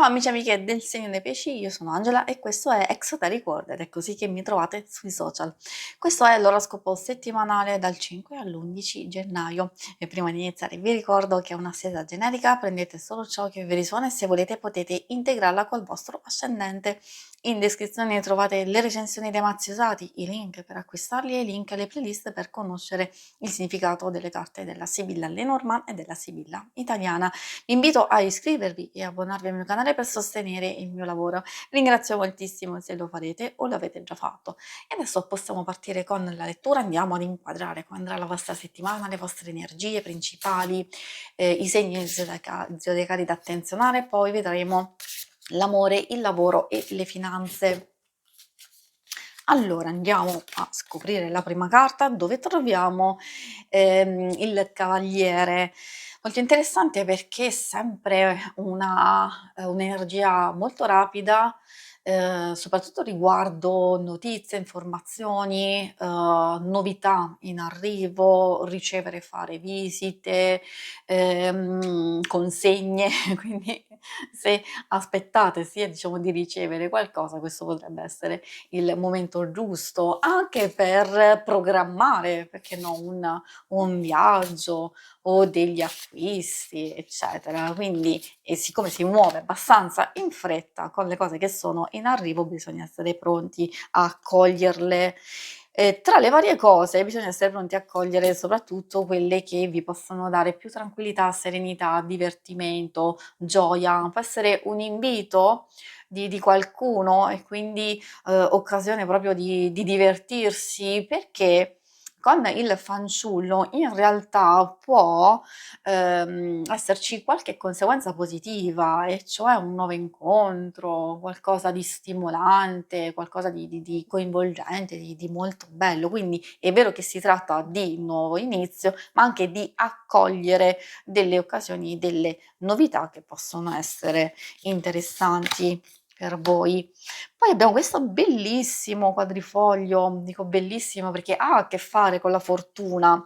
amici e amiche del segno dei pesci, io sono Angela e questo è Exoteric World ed è così che mi trovate sui social. Questo è l'oroscopo settimanale dal 5 all'11 gennaio e prima di iniziare vi ricordo che è una seta generica, prendete solo ciò che vi risuona e se volete potete integrarla col vostro ascendente. In descrizione trovate le recensioni dei mazzi usati, i link per acquistarli e i link alle playlist per conoscere il significato delle carte della Sibilla Lenormand e della Sibilla italiana. Vi invito a iscrivervi e abbonarvi al mio canale per sostenere il mio lavoro. Ringrazio moltissimo se lo farete o l'avete già fatto. E adesso possiamo partire con la lettura, andiamo ad inquadrare come andrà la vostra settimana, le vostre energie principali, i segni zodiacali da attenzionare, poi vedremo l'amore, il lavoro e le finanze. Allora andiamo a scoprire la prima carta dove troviamo il cavaliere. Molto interessante perché è sempre un'energia molto rapida, soprattutto riguardo notizie, informazioni, novità in arrivo, ricevere e fare visite, consegne, quindi se aspettate sia diciamo di ricevere qualcosa, questo potrebbe essere il momento giusto, anche per programmare, perché no, un viaggio o degli acquisti, eccetera. Quindi, e siccome si muove abbastanza in fretta con le cose che sono in arrivo, bisogna essere pronti a coglierle. Tra le varie cose bisogna essere pronti a cogliere soprattutto quelle che vi possono dare più tranquillità, serenità, divertimento, gioia. Può essere un invito di qualcuno e quindi occasione proprio di divertirsi, perché con il fanciullo in realtà può, esserci qualche conseguenza positiva, e cioè un nuovo incontro, qualcosa di stimolante, qualcosa di coinvolgente, di molto bello. Quindi è vero che si tratta di nuovo inizio, ma anche di accogliere delle occasioni, delle novità che possono essere interessanti per voi. Poi abbiamo questo bellissimo quadrifoglio, dico bellissimo perché ha a che fare con la fortuna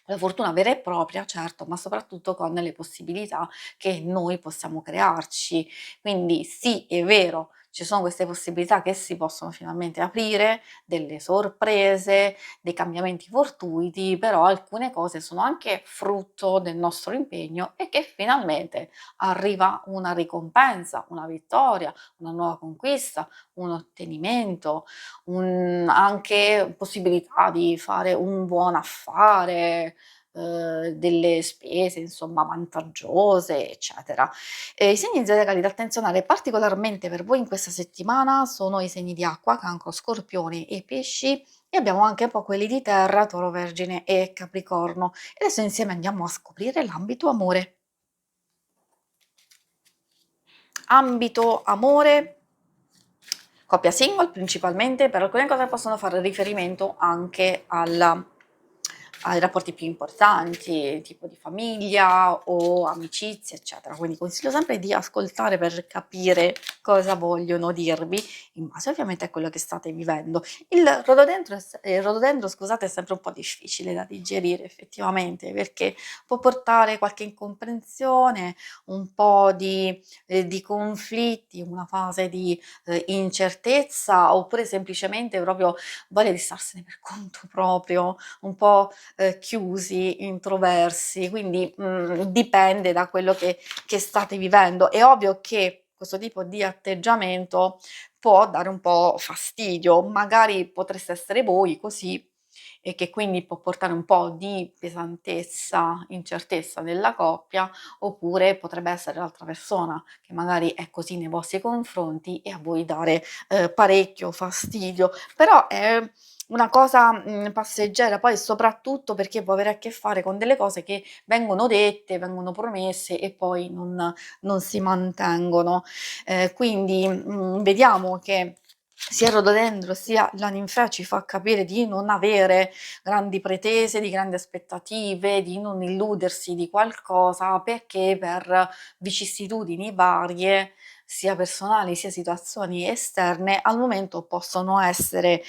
vera e propria, certo, ma soprattutto con le possibilità che noi possiamo crearci. Quindi sì, è vero, ci sono queste possibilità che si possono finalmente aprire, delle sorprese, dei cambiamenti fortuiti, però alcune cose sono anche frutto del nostro impegno e che finalmente arriva una ricompensa, una vittoria, una nuova conquista, un ottenimento, anche possibilità di fare un buon affare, delle spese insomma vantaggiose, eccetera. I segni zodiacali da attenzionare particolarmente per voi in questa settimana sono i segni di acqua, Cancro, Scorpione e Pesci, e abbiamo anche un po' quelli di terra, Toro, Vergine e Capricorno. E adesso insieme andiamo a scoprire l'ambito amore. Ambito amore, coppia single principalmente, per alcune cose possono fare riferimento anche ai rapporti più importanti, tipo di famiglia o amicizia, eccetera. Quindi consiglio sempre di ascoltare per capire cosa vogliono dirvi, in base ovviamente a quello che state vivendo. Il rododendro, scusate, è sempre un po' difficile da digerire effettivamente, perché può portare qualche incomprensione, un po' di conflitti, una fase di incertezza, oppure semplicemente proprio voglia di starsene per conto proprio, un po' chiusi, introversi, quindi, dipende da quello che state vivendo. È ovvio che questo tipo di atteggiamento può dare un po' fastidio, magari potreste essere voi così, e che quindi può portare un po' di pesantezza, incertezza nella coppia, oppure potrebbe essere l'altra persona che magari è così nei vostri confronti e a voi dare, parecchio fastidio. Però è una cosa, passeggera, poi soprattutto perché può avere a che fare con delle cose che vengono dette, vengono promesse e poi non si mantengono. Quindi, vediamo che sia il rododendro sia la ninfea ci fa capire di non avere grandi pretese, di grandi aspettative, di non illudersi di qualcosa, perché per vicissitudini varie sia personali sia situazioni esterne, al momento possono essere,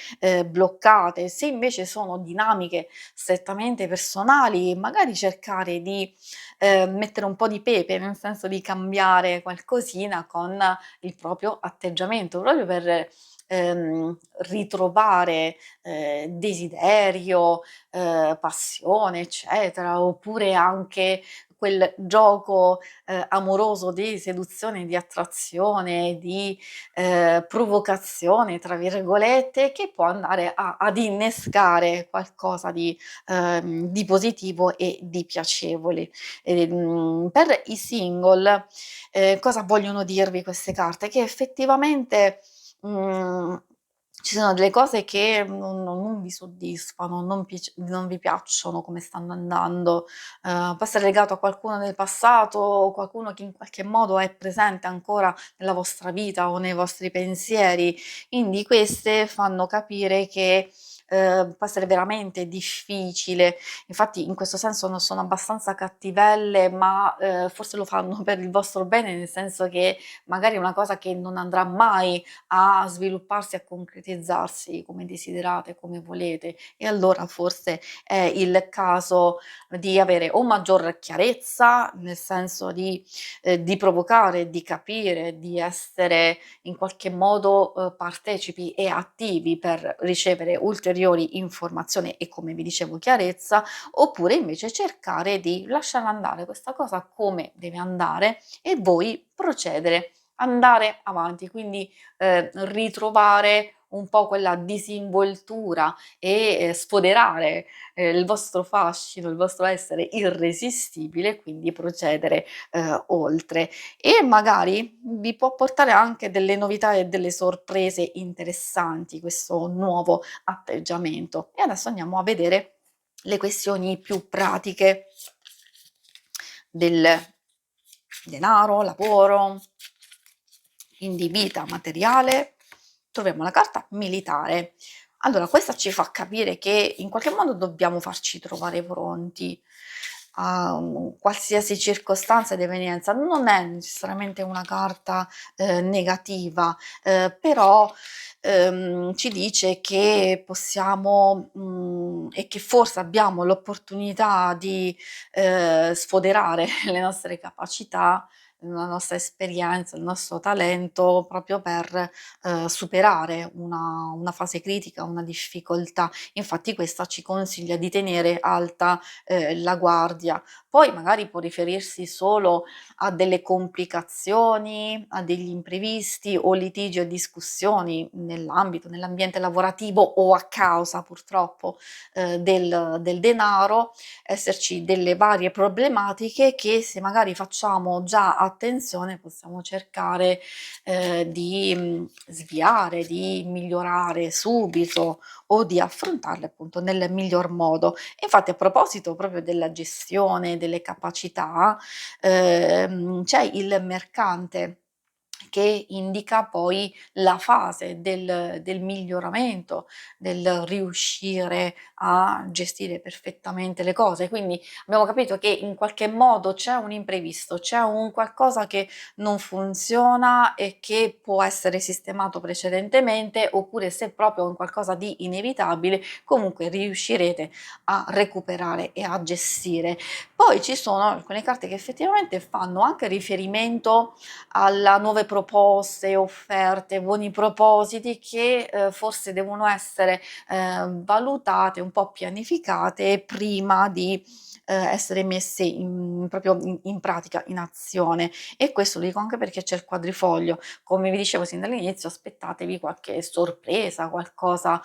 bloccate. Se invece sono dinamiche strettamente personali, magari cercare di, mettere un po' di pepe, nel senso di cambiare qualcosina con il proprio atteggiamento, proprio per, ritrovare, desiderio, passione, eccetera, oppure anche quel gioco, amoroso di seduzione, di attrazione, di, "provocazione" tra virgolette, che può andare ad innescare qualcosa di positivo e di piacevole. Per i single, cosa vogliono dirvi queste carte? Che effettivamente, mhmm, ci sono delle cose che non vi soddisfano, non vi piacciono come stanno andando. Può essere legato a qualcuno del passato o qualcuno che in qualche modo è presente ancora nella vostra vita o nei vostri pensieri. Quindi queste fanno capire che, può essere veramente difficile. Infatti in questo senso non sono abbastanza cattivelle, ma, forse lo fanno per il vostro bene, nel senso che magari è una cosa che non andrà mai a svilupparsi, a concretizzarsi come desiderate, come volete, e allora forse è il caso di avere o maggior chiarezza, nel senso di provocare, di capire, di essere in qualche modo, partecipi e attivi per ricevere ulteriori informazioni e, come vi dicevo, chiarezza, oppure invece cercare di lasciare andare questa cosa come deve andare e voi procedere, andare avanti, quindi, ritrovare un po' quella disinvoltura e, sfoderare, il vostro fascino, il vostro essere irresistibile, quindi procedere, oltre. E magari vi può portare anche delle novità e delle sorprese interessanti questo nuovo atteggiamento. E adesso andiamo a vedere le questioni più pratiche del denaro, lavoro, quindi vita materiale. Troviamo la carta militare. Allora, questa ci fa capire che in qualche modo dobbiamo farci trovare pronti a qualsiasi circostanza ed evenienza. Non è necessariamente una carta, negativa, però, ci dice che possiamo, e che forse abbiamo l'opportunità di, sfoderare le nostre capacità, la nostra esperienza, il nostro talento proprio per, superare una fase critica, una difficoltà. Infatti questa ci consiglia di tenere alta, la guardia. Poi magari può riferirsi solo a delle complicazioni, a degli imprevisti o litigi o discussioni nell'ambiente lavorativo o a causa purtroppo, del denaro, esserci delle varie problematiche che se magari facciamo già attenzione possiamo cercare, di, sviare, di migliorare subito o di affrontarle appunto nel miglior modo. Infatti a proposito proprio della gestione delle capacità, c'è il mercante che indica poi la fase del miglioramento, del riuscire a gestire perfettamente le cose. Quindi abbiamo capito che in qualche modo c'è un imprevisto, c'è un qualcosa che non funziona e che può essere sistemato precedentemente, oppure se proprio è un qualcosa di inevitabile, comunque riuscirete a recuperare e a gestire. Poi ci sono alcune carte che effettivamente fanno anche riferimento alla nuove proposte, offerte, buoni propositi che, forse devono essere, valutate, un po' pianificate prima di, essere messe in pratica, in azione. E questo lo dico anche perché c'è il quadrifoglio. Come vi dicevo sin dall'inizio, aspettatevi qualche sorpresa, qualcosa,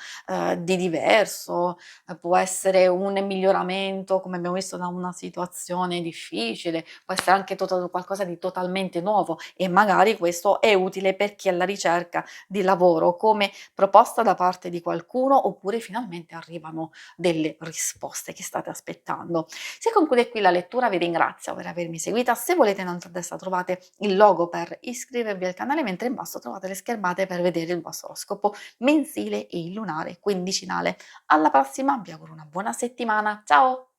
di diverso, può essere un miglioramento, come abbiamo visto, da una situazione difficile, può essere anche qualcosa di totalmente nuovo e magari questo è utile per chi è alla ricerca di lavoro, come proposta da parte di qualcuno, oppure finalmente arrivano delle risposte che state aspettando. Si conclude qui la lettura, vi ringrazio per avermi seguita. Se volete in alto a destra trovate il logo per iscrivervi al canale, mentre in basso trovate le schermate per vedere il vostro oroscopo mensile e il lunare quindicinale. Alla prossima, vi auguro una buona settimana. Ciao!